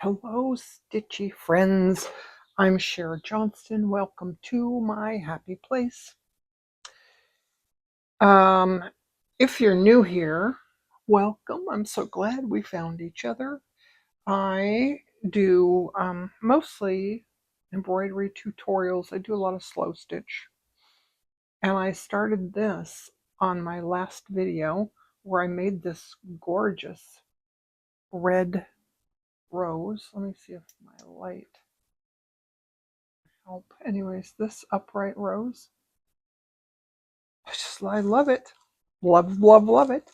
Hello, stitchy friends. I'm Cher Johnston. Welcome to my happy place. Um, if you're new here, welcome. I'm so glad we found each other. I do mostly embroidery tutorials. I do a lot of slow stitch. And I started this on my last video where I made this gorgeous red rose. Let me see if my light help. Anyways, this upright rose. I love it. Love, love, love it.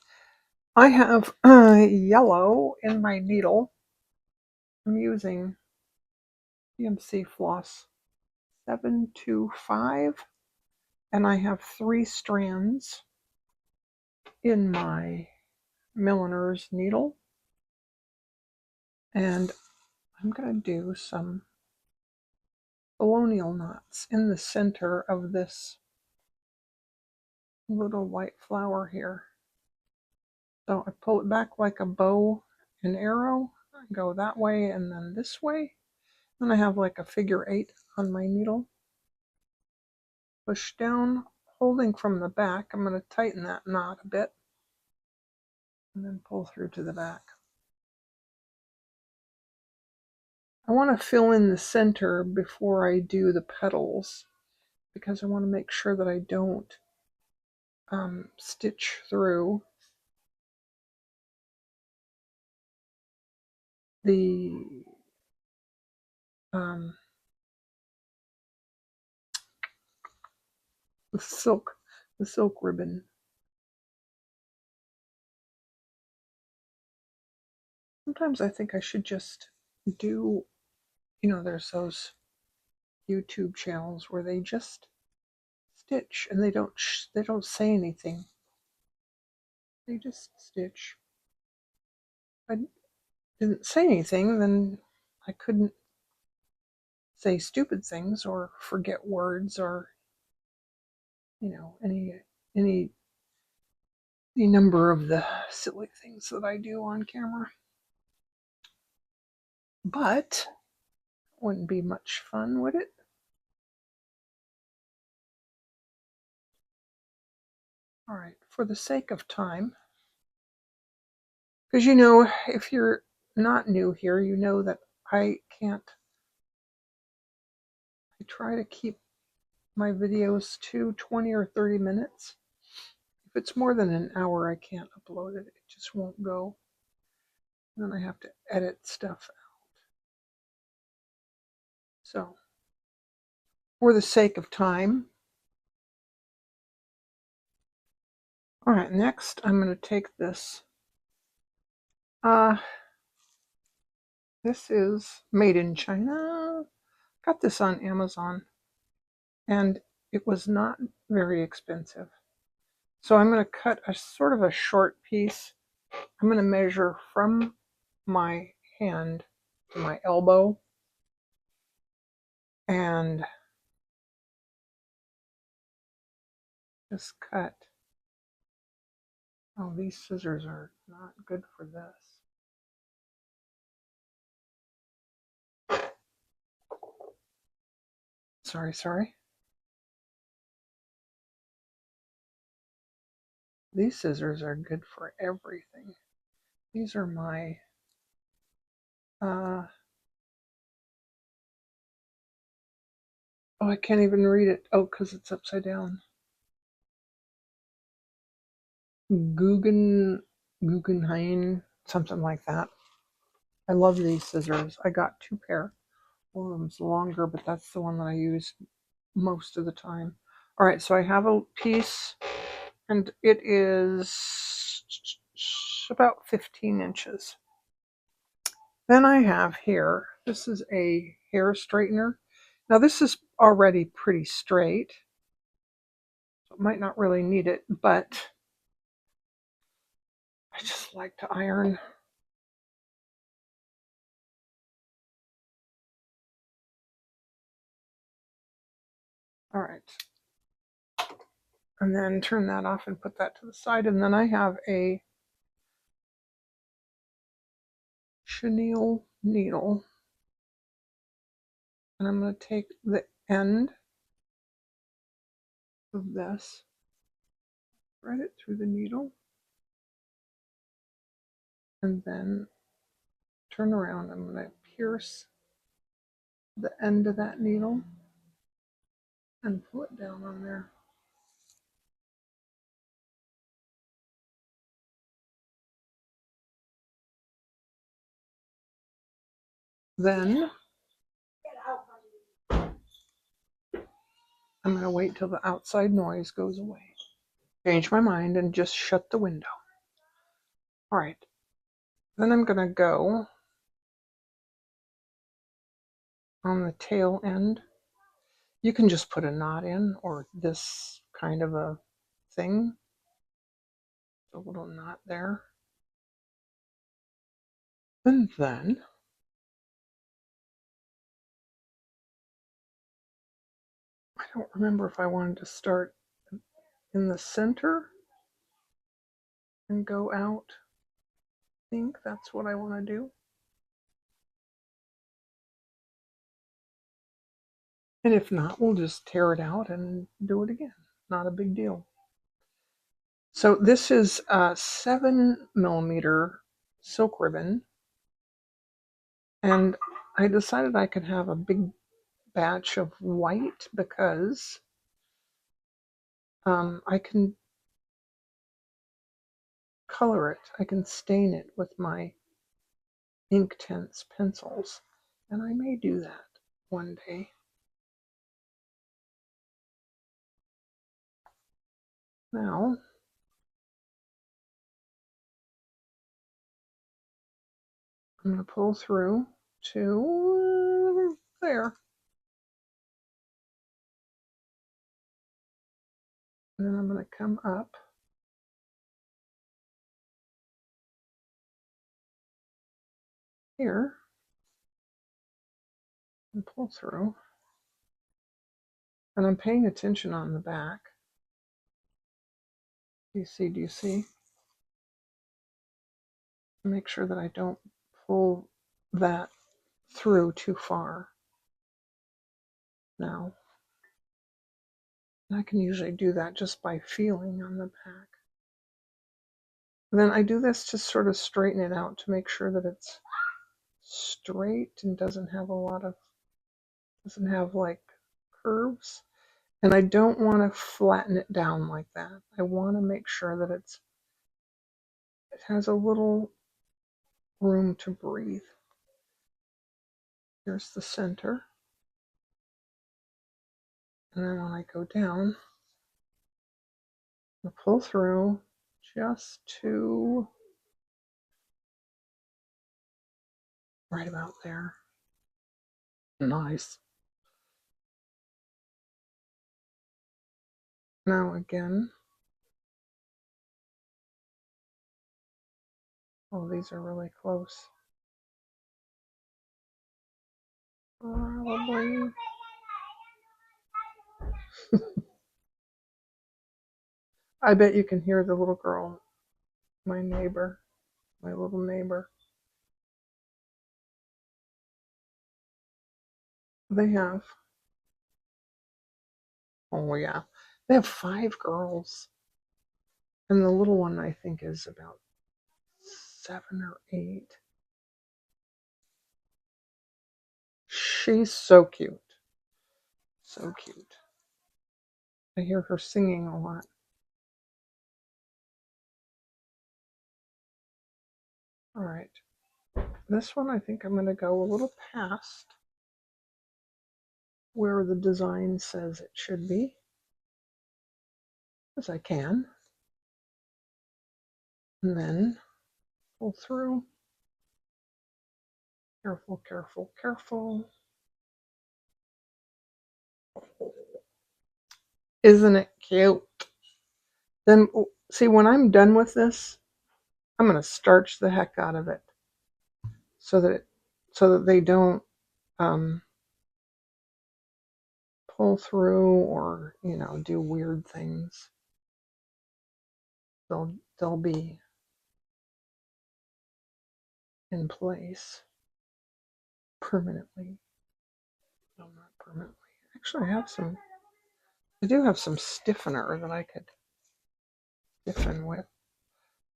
I have yellow in my needle. I'm using PMC floss 725, and I have 3 strands in my milliner's needle. And I'm going to do some colonial knots in the center of this little white flower here. So I pull it back like a bow and arrow. I go that way and then this way. Then I have like a figure 8 on my needle. Push down, holding from the back. I'm going to tighten that knot a bit and then pull through to the back. I want to fill in the center before I do the petals because I want to make sure that I don't stitch through the silk ribbon. Sometimes I think I should just do, there's those YouTube channels where they just stitch and they don't say anything. They just stitch. If I didn't say anything, then I couldn't say stupid things or forget words or any number of the silly things that I do on camera. But wouldn't be much fun, would it? All right, for the sake of time, because if you're not new here, you know that I try to keep my videos to 20 or 30 minutes. If it's more than an hour, I can't upload it. It just won't go. And then I have to edit stuff out. So, for the sake of time, all right, next I'm going to take this. This is made in China. Got this on Amazon, and it was not very expensive. So I'm going to cut a sort of a short piece. I'm going to measure from my hand to my elbow and just cut. Oh, these scissors are not good for this. Sorry. These scissors are good for everything. These are my oh, I can't even read it. Oh, because it's upside down. Guggenheim, something like that. I love these scissors. I got 2 pair. One of them's longer, but that's the one that I use most of the time. All right, so I have a piece, and it is about 15 inches. Then I have here, this is a hair straightener. Now this is already pretty straight, so it might not really need it, but I just like to iron. All right. And then turn that off and put that to the side. And then I have a chenille needle, and I'm going to take the end of this, thread it through the needle, and then turn around. I'm going to pierce the end of that needle and pull it down on there. Then I'm going to wait till the outside noise goes away. Change my mind and just shut the window. All right. Then I'm going to go on the tail end. You can just put a knot in, or this kind of a thing. A little knot there. And then I don't remember if I wanted to start in the center and go out. I think that's what I want to do. And if not, we'll just tear it out and do it again. Not a big deal. So this is a 7mm silk ribbon. And I decided I could have a big batch of white because I can color it. I can stain it with my Inktense pencils. And I may do that one day. Now, I'm going to pull through to there. And then I'm going to come up here and pull through. And I'm paying attention on the back. Do you see? Make sure that I don't pull that through too far. Now, and I can usually do that just by feeling on the back. And then I do this to sort of straighten it out to make sure that it's straight and doesn't have like curves. And I don't want to flatten it down like that. I want to make sure that it has a little room to breathe. Here's the center. And then when I go down, I'll pull through just to right about there. Nice. Now again, oh, these are really close. Probably. I bet you can hear the little girl, my neighbor, my little neighbor. They have, oh yeah, they have 5 girls. And the little one, I think, is about 7 or 8. She's so cute. So cute. I hear her singing a lot. All right. This one, I think I'm going to go a little past where the design says it should be, as I can. And then pull through. Careful, careful, careful. Isn't it cute? Then, see, when I'm done with this, I'm going to starch the heck out of it so that they don't pull through or, do weird things. They'll be in place. permanently. No, not permanently. Actually, I do have some stiffener that I could stiffen with.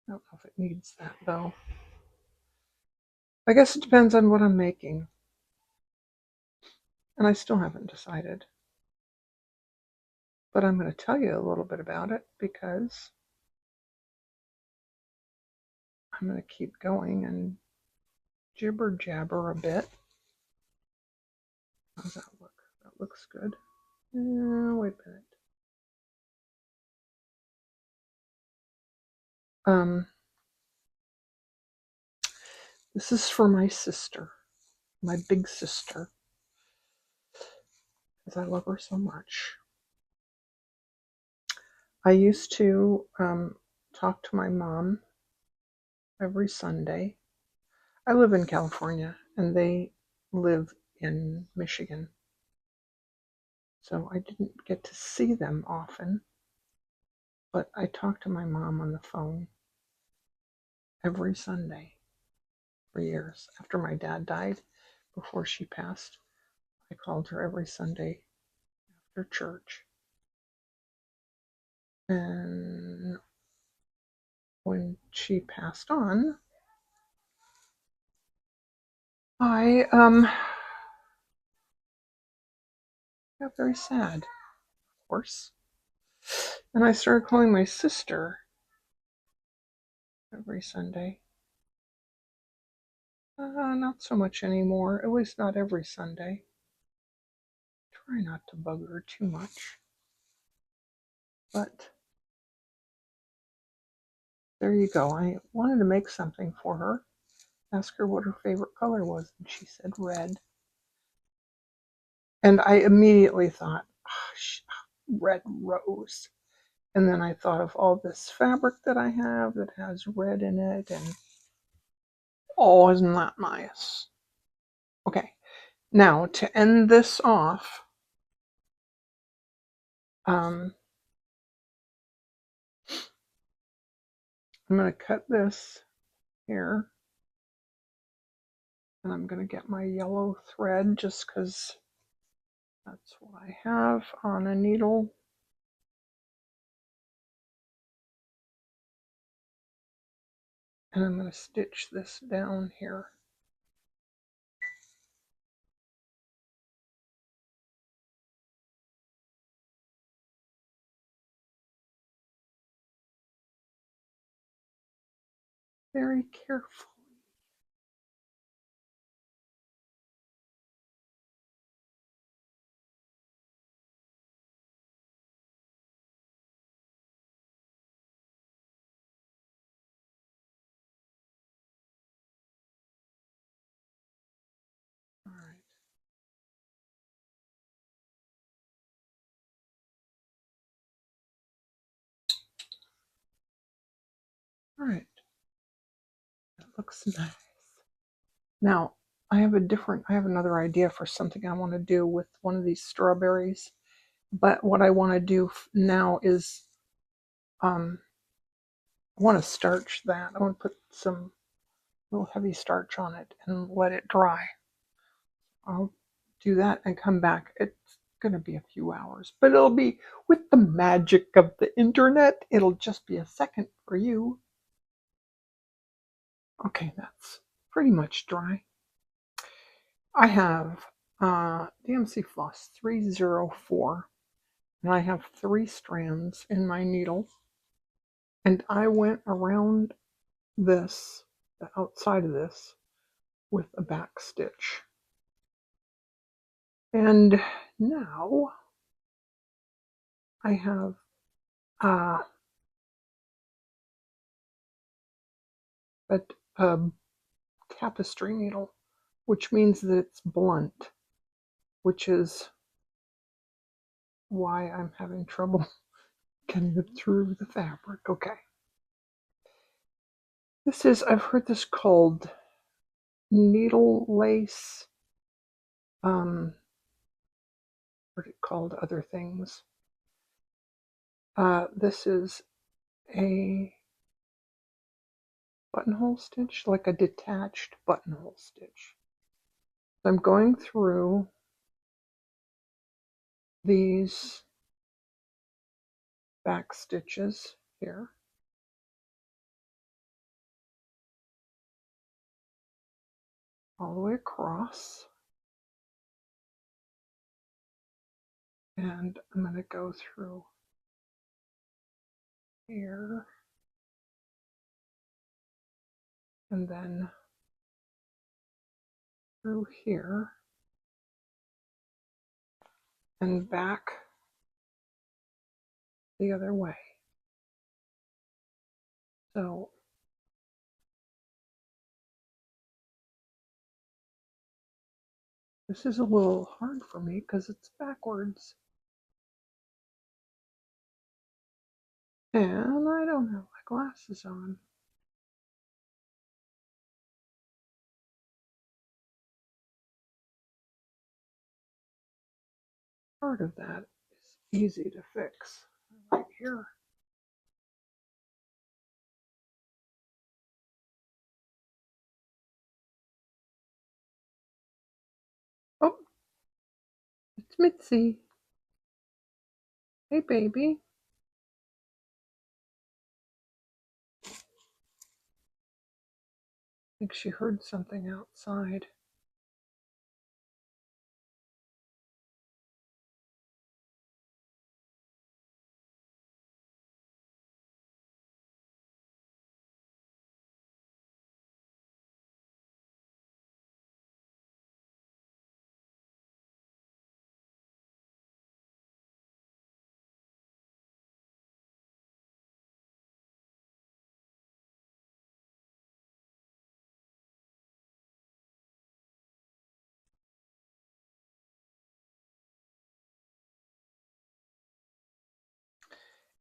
I don't know if it needs that though. I guess it depends on what I'm making. And I still haven't decided. But I'm going to tell you a little bit about it because I'm going to keep going and jibber jabber a bit. How does that look? That looks good. Wait a minute. This is for my sister, my big sister, because I love her so much. I used to talk to my mom every Sunday. I live in California, and they live in Michigan. So I didn't get to see them often, but I talked to my mom on the phone every Sunday for years. After my dad died, before she passed, I called her every Sunday after church. And when she passed on, I got very sad, of course. And I started calling my sister every Sunday. Not so much anymore, at least not every Sunday. Try not to bug her too much. But there you go. I wanted to make something for her. Ask her what her favorite color was, and she said red. And I immediately thought, red rose. And then I thought of all this fabric that I have that has red in it, and oh, isn't that nice? Okay, now to end this off, I'm going to cut this here, and I'm going to get my yellow thread just because that's what I have on a needle. And I'm going to stitch this down here. Very carefully. All right. All right. That looks nice. Now, I have another idea for something I want to do with one of these strawberries. But what I want to do now is I want to starch that. I want to put some little heavy starch on it and let it dry. I'll do that and come back. It's going to be a few hours, but it'll be with the magic of the internet. It'll just be a second for you. Okay, that's pretty much dry. I have DMC Floss 304, and I have 3 strands in my needle. And I went around this, the outside of this, with a back stitch. And now I have a tapestry needle, which means that it's blunt, which is why I'm having trouble getting it through the fabric. Okay. I've heard this called needle lace. What it called other things. This is a buttonhole stitch, like a detached buttonhole stitch. So I'm going through these back stitches here. All the way across. And I'm going to go through here. And then through here. And back the other way. So this is a little hard for me because it's backwards. And I don't have my glasses on. Part of that is easy to fix right here. Oh, it's Mitzi. Hey, baby. I think she heard something outside.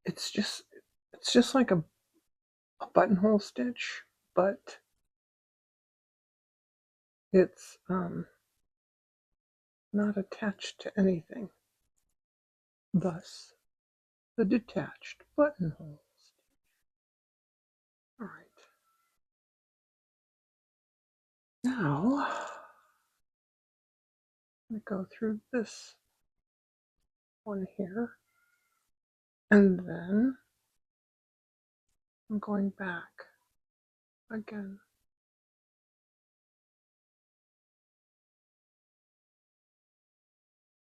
It's just like a buttonhole stitch, but it's not attached to anything. Thus, the detached buttonhole stitch. All right. Now, I'm going to go through this one here, and then I'm going back again.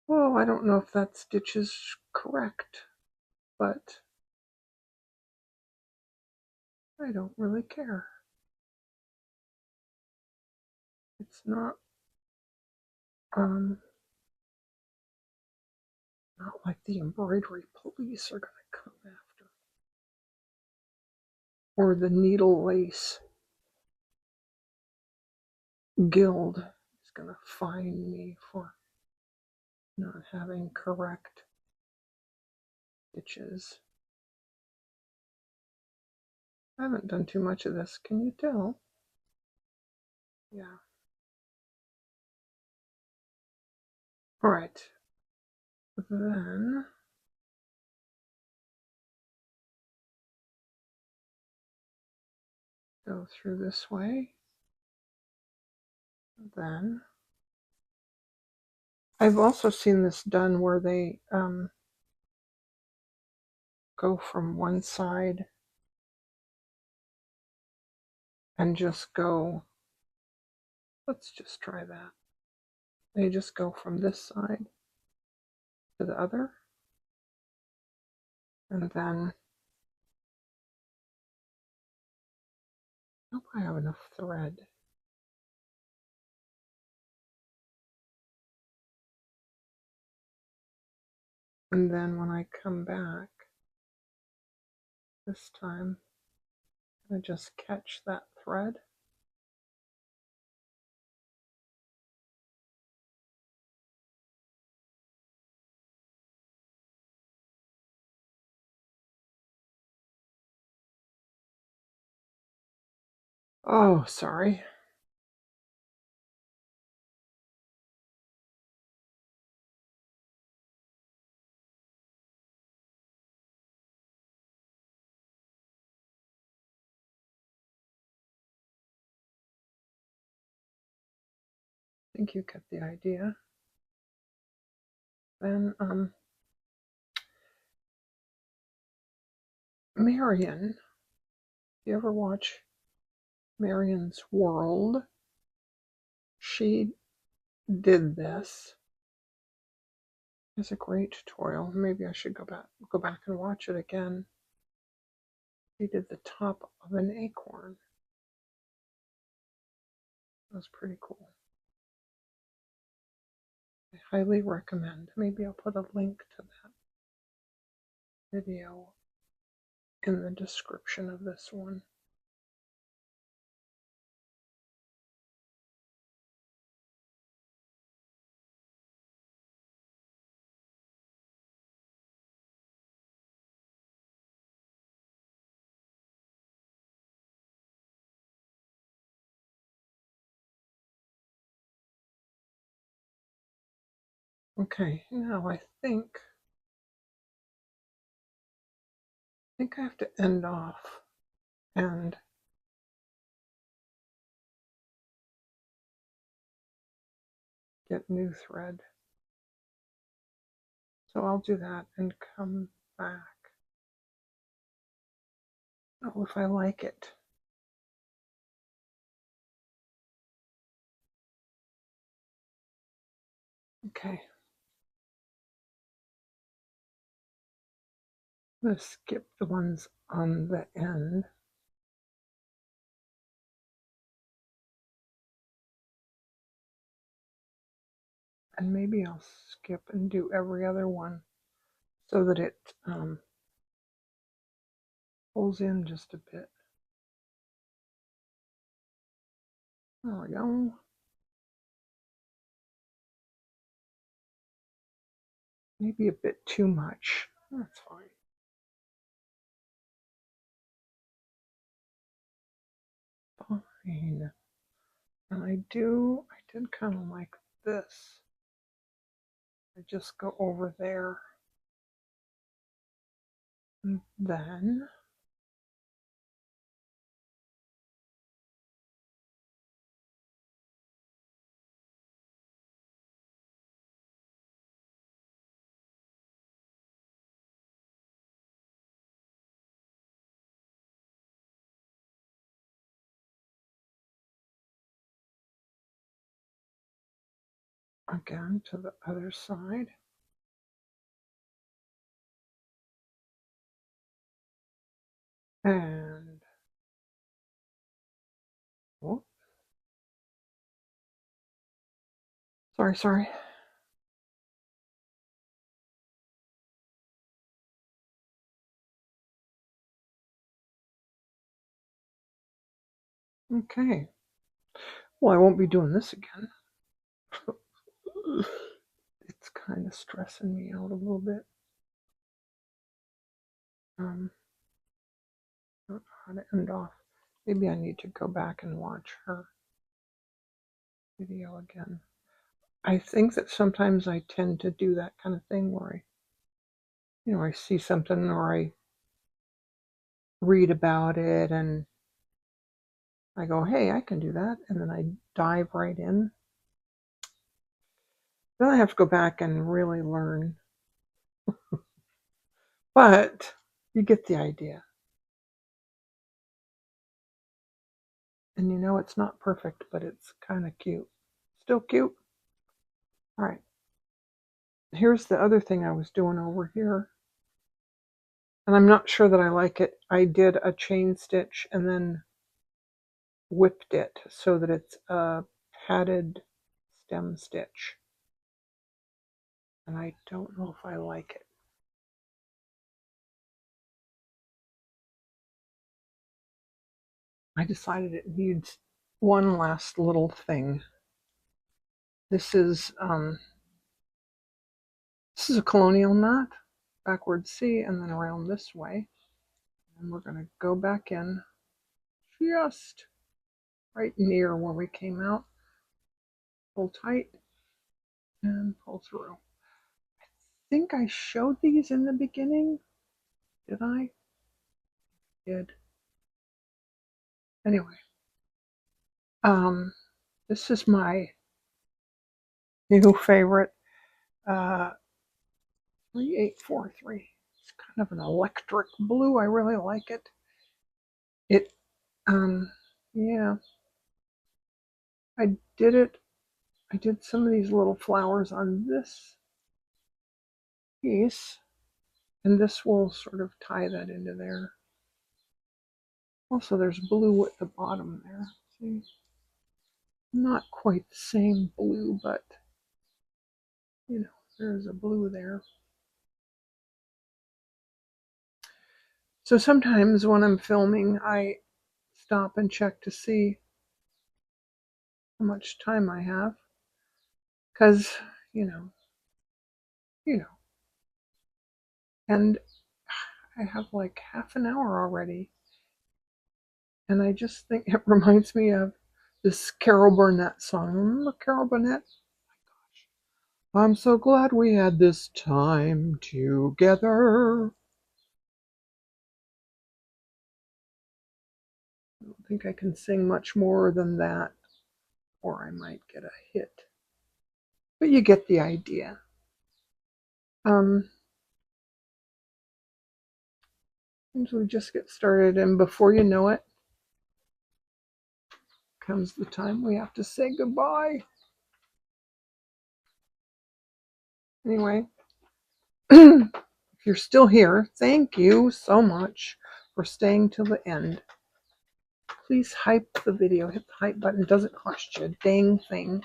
Oh, I don't know if that stitch is correct, but I don't really care. It's not not like the embroidery police are going to come after me, or the needle lace guild is going to fine me for not having correct stitches. I haven't done too much of this, can you tell? Yeah. All right. Then go through this way. Then I've also seen this done where they go from one side and just go, let's just try that. They just go from this side to the other, and then I hope I have enough thread. And then when I come back this time, I'm going to just catch that thread. Oh, sorry. think you get the idea. Then, Marion. You ever watch Marion's World? She did this. It's a great tutorial. Maybe I should go back and watch it again. She did the top of an acorn. That was pretty cool. I highly recommend. Maybe I'll put a link to that video in the description of this one. Okay, now I think I have to end off and get new thread. So I'll do that and come back. Oh, if I like it. Okay. I'm going to skip the ones on the end. And maybe I'll skip and do every other one so that it pulls in just a bit. There we go. Maybe a bit too much. That's fine. Fine. And I did kind of like this. I just go over there. And then again to the other side. And oh, sorry. Okay. Well, I won't be doing this again. It's kind of stressing me out a little bit. I don't know how to end off. Maybe I need to go back and watch her video again. I think that sometimes I tend to do that kind of thing where I see something or I read about it and I go, hey, I can do that. And then I dive right in. Then I have to go back and really learn. But you get the idea. And it's not perfect, but it's kind of cute. Still cute. All right. Here's the other thing I was doing over here. And I'm not sure that I like it. I did a chain stitch and then whipped it so that it's a padded stem stitch. And I don't know if I like it. I decided it needs one last little thing. This is a colonial knot, backward C, and then around this way. And we're going to go back in just right near where we came out. Pull tight and pull through. I think I showed these in the beginning. Did I? Did. Anyway, this is my new favorite. 3843. It's kind of an electric blue. I really like it. It, yeah, I did it. I did some of these little flowers on this piece, and this will sort of tie that into there. Also, there's blue at the bottom there. See? Not quite the same blue, but, you know, there's a blue there. So sometimes when I'm filming, I stop and check to see how much time I have. Because, you know, you know, and I have like half an hour already. And I just think it reminds me of this Carol Burnett song. Remember Carol Burnett? I'm so glad we had this time together. I don't think I can sing much more than that, or I might get a hit. But you get the idea. Seems we just get started, and before you know it, comes the time we have to say goodbye. Anyway, if you're still here, thank you so much for staying till the end. Please hype the video. Hit the hype button. It doesn't cost you a dang thing.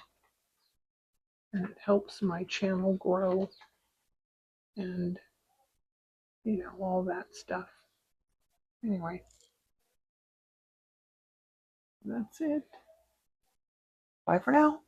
And it helps my channel grow. And, you know, all that stuff. Anyway, that's it. Bye for now.